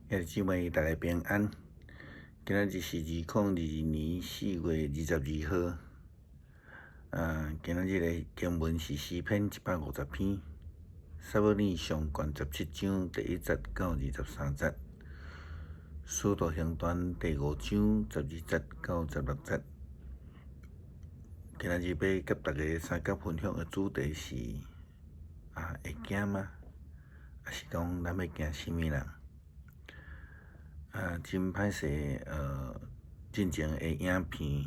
兄弟姊妹，大家平安。今仔日是2022年4月22号。今仔日的经文是诗篇150篇，撒母耳上卷17章第1节到23节，使徒行传第5章12节到16节。今仔日要甲大家三角分享的主题是会惊吗？还是讲咱要惊什么人？真歹势，进前的影片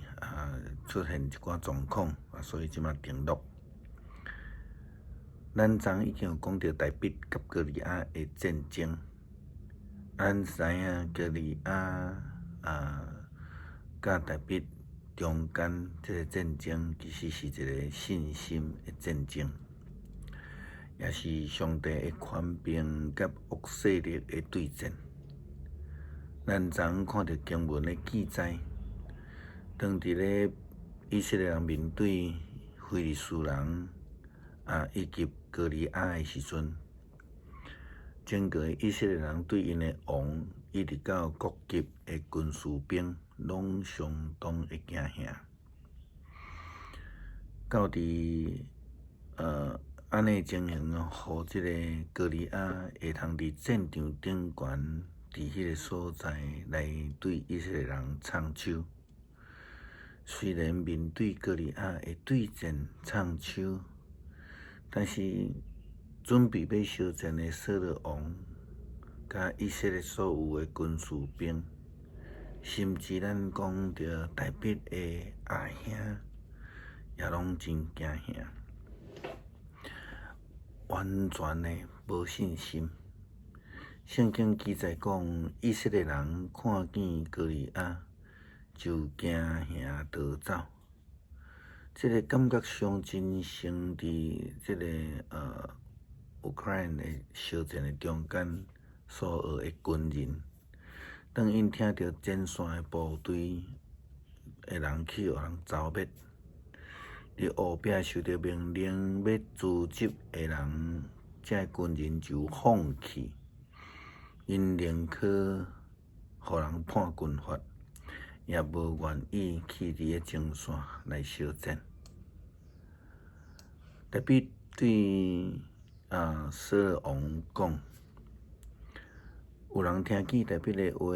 出现一寡状况，所以即马停录。咱昨已经有讲到大卫甲歌利亚的战争，咱知影歌利亚甲大卫中间这个战争，其实是一个信心的战争，也是上帝的权柄甲恶势力的对战。咱昨看到经文的记载，当伫咧以色列人面对非利士人以及歌利亚的时阵，整个以色列人对因的王一直到各级的军士兵，拢相当的惊吓。到伫安尼情形，互即个歌利亚会通伫战场顶悬。伫迄个所在来对以色列人唱手，虽然面对歌利亚的对战唱手，但是准备要相战的扫罗王，甲以色列所有的军士兵，甚至咱讲着大卫的阿兄，也拢真惊吓，完全的无信心。圣经记载讲，以色列人看见歌利亚就惊吓逃走。这个感觉上真像伫这个乌克兰的相战的中间所有的军人，当因听到前线的部队的人去互人消灭，伫后壁受到命令要阻击的人，这军人就放弃。因宁可互人判军法，也无愿意去伫个前线来相战。大卫对扫罗王讲，有人听见大卫的话，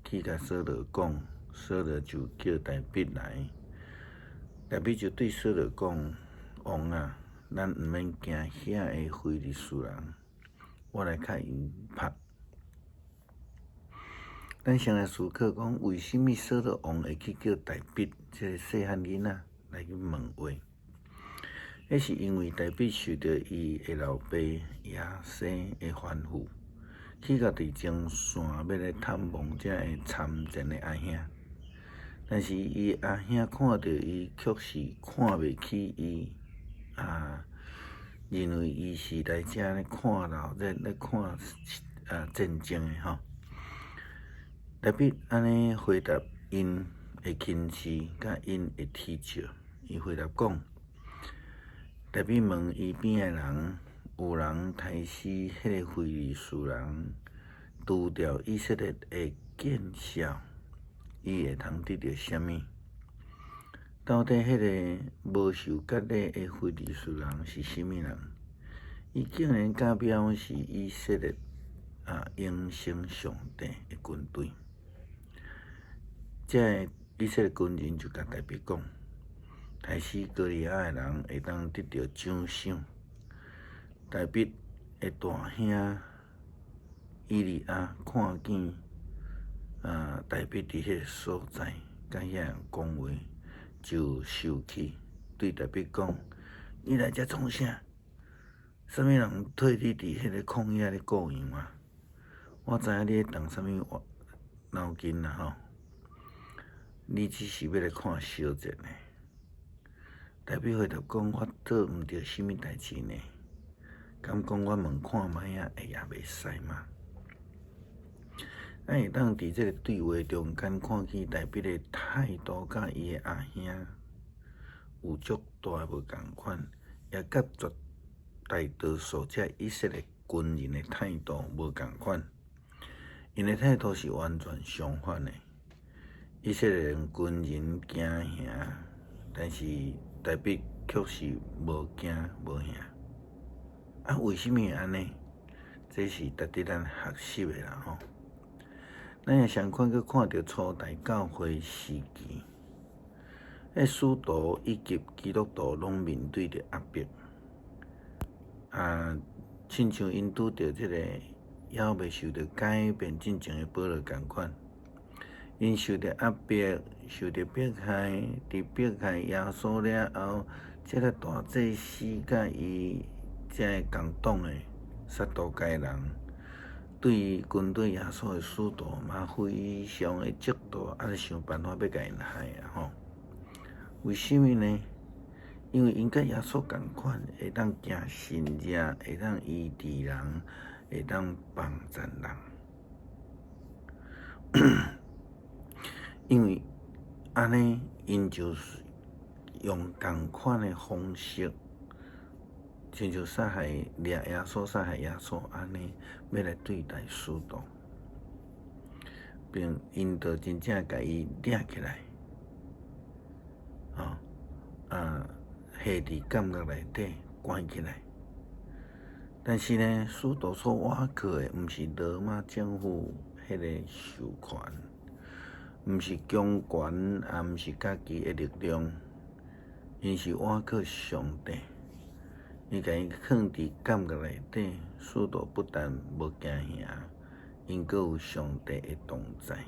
去甲扫罗讲，扫罗就叫大卫来。大卫就对扫罗讲：王啊，咱毋免惊遐个非利士人，我来甲因拍。咱先来思考讲，为什么扫罗王会去叫大卫这个细汉囡仔来去问话？迄是因为大卫受到伊的老爸亚西的吩咐，去到伫前线要来探望这个参战的阿兄。但是伊阿兄看到伊，却是看袂起伊，认为伊是来这咧看闹热，来看战争的吼。大卫安尼回答因的亲戚，甲因的天照。伊回答讲：大卫问伊边的人，有人杀死迄个非利士人，除掉以色列的见效，伊会通得到什么？到底迄个无受割礼的非利士人是什么人？伊竟然假表是以色列永生上帝的军队。这以色列军人就甲大卫讲，杀死歌利亚的人会当得到奖赏。大卫的大兄以利亚看见大卫伫迄个所在，甲遐人讲话，就生气，对大卫讲：你来遮创啥？啥物人替你伫迄个旷野咧顾羊啊？我知影你咧动啥物脑筋啦吼！你只是要来看小战的。大卫回答讲：我做毋着什么代志呢？敢讲我问看卖会也袂使吗？咱会当伫这个对话中间看见大卫的态度，甲伊的阿兄有足大无共款，也甲绝大多数这以色列军人的态度无共款。因的态度是完全相反的。以色列人军人惊吓，但是大卫却是无惊无吓。啊，为什么会安尼？这是值得咱学习的啦吼。咱也相款去看到初代教会时期，使徒以及基督徒拢面对着压迫，亲像因拄着这个还未受到改变进前的保罗同款，因受着压迫，受着迫害，伫迫害耶稣了后，这个大祭司甲伊这个共党的撒都该人，对军队耶稣的使徒嘛非常的嫉妒，想办法要甲因害吼。为什么呢？因为因甲耶稣同款，会当行神迹，会当医治人，会当帮助人。因为安尼，因就是用同款的方式，亲像杀害耶稣安尼，要来对待使徒，并因着真正甲伊抓起来，下伫监狱内底关起来。但是呢，使徒所挖靠的，毋是罗马政府迄个授权，毋是强权，也毋是家己的力量，因是挖靠上帝。伊甲伊放伫监狱内底，使徒不但无惊吓，因阁有上帝的同在，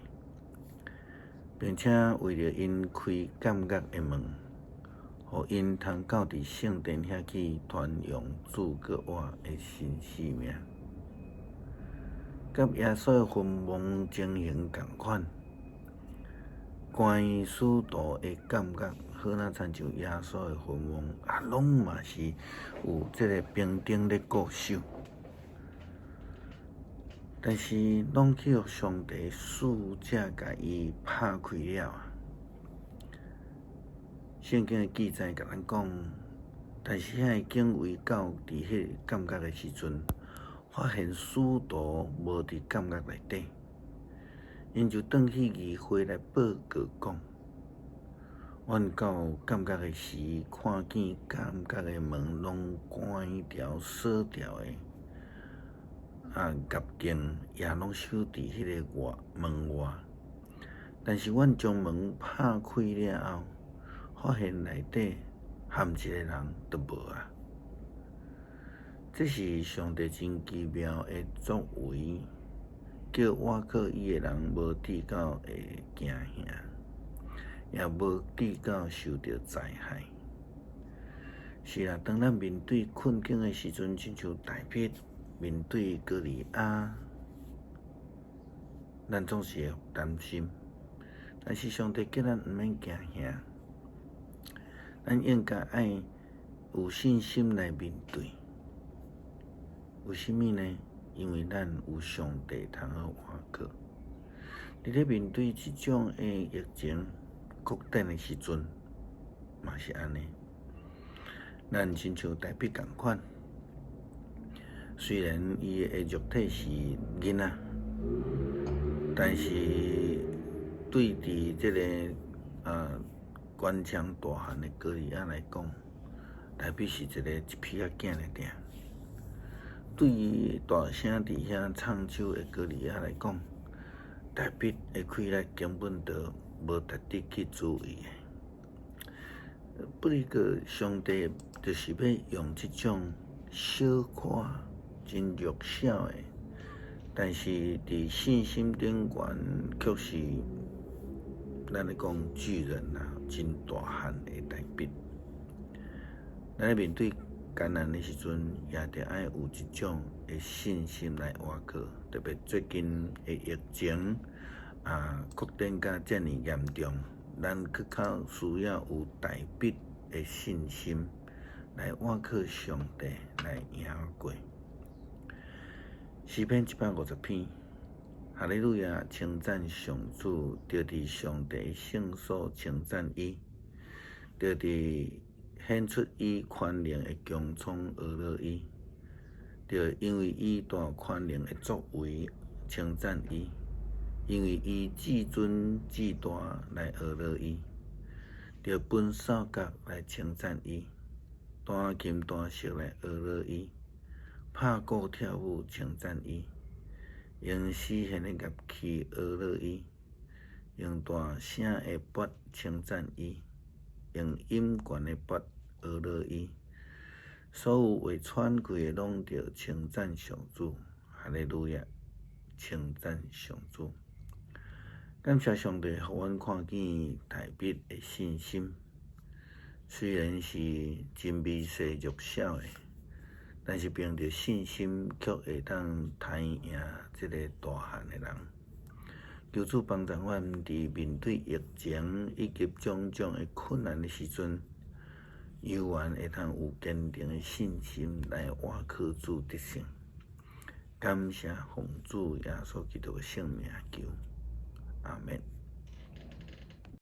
并且为了因开监狱的门，互因通到伫圣殿遐去传扬主国活的新生命，甲耶稣的分亡情形同款。关于使徒的监狱，好若亲像耶稣的分亡，拢嘛是有这个兵丁咧固守，但是拢去互上帝使者甲伊拍开了。圣经的记载甲咱讲，但是遐个警卫到伫迄个监狱的时阵，发现使徒无伫监狱内底，因就转去议会来报告讲，阮到监狱的时，看见监狱的门拢关条锁条的，业警也拢守伫迄个门外，但是阮将门拍开了后，发现内底含一个人都无啊！这是上帝真奇妙的作为，叫挖靠伊的人无抵到会惊吓，也无抵到受到灾害。是啦，当咱面对困境的时阵，亲像大卫面对歌利亚，咱总是会担心，但是上帝叫咱毋免惊吓。咱应该爱有信心来面对，为什么呢？因为咱有上帝通好依靠。伫咧面对即种的疫情扩展的时阵，嘛是安尼。咱亲像大卫同款，虽然伊的肉体是囡仔，但是对伫即个官腔大汉的歌利亚来讲，大卫是一皮仔囝来定。对于大声伫遐唱首的歌利亚来讲，大卫的气力根本就无值得去注意的。不过上帝就是要用这种小可、真弱小的，但是伫信心顶悬却是咱咧讲巨人啊，真大汉的大卫。咱咧面对艰难的时阵，也得爱有一种的信心来依靠。特别最近的疫情扩展甲遮尔严重，咱更较需要有大卫的信心来依靠上帝来赢过。诗篇150篇。哈利路亚，称赞上主，着伫上帝圣所称赞伊，着伫显出伊宽仁的强壮学乐伊，着因为伊大宽仁的作为称赞伊，因为伊至尊至大来学乐伊，着分扫角来称赞伊，弹琴弹瑟来学乐伊，拍鼓跳舞称赞伊，用丝弦的乐器学乐伊，用大声的钹称赞伊，用音悬的钹学乐伊。所有为喘气的，拢着称赞上主，哈利路亚，称赞上主。感谢上帝，互阮看见大笔的信心。虽然是真微细弱小的，但是凭着信心，却会当弹赢这个大汉的人。求主帮助阮伫面对疫情以及种种的困难的时阵，犹原会通有坚定的信心来活靠主得胜。感谢奉主耶稣基督的圣名求，阿门。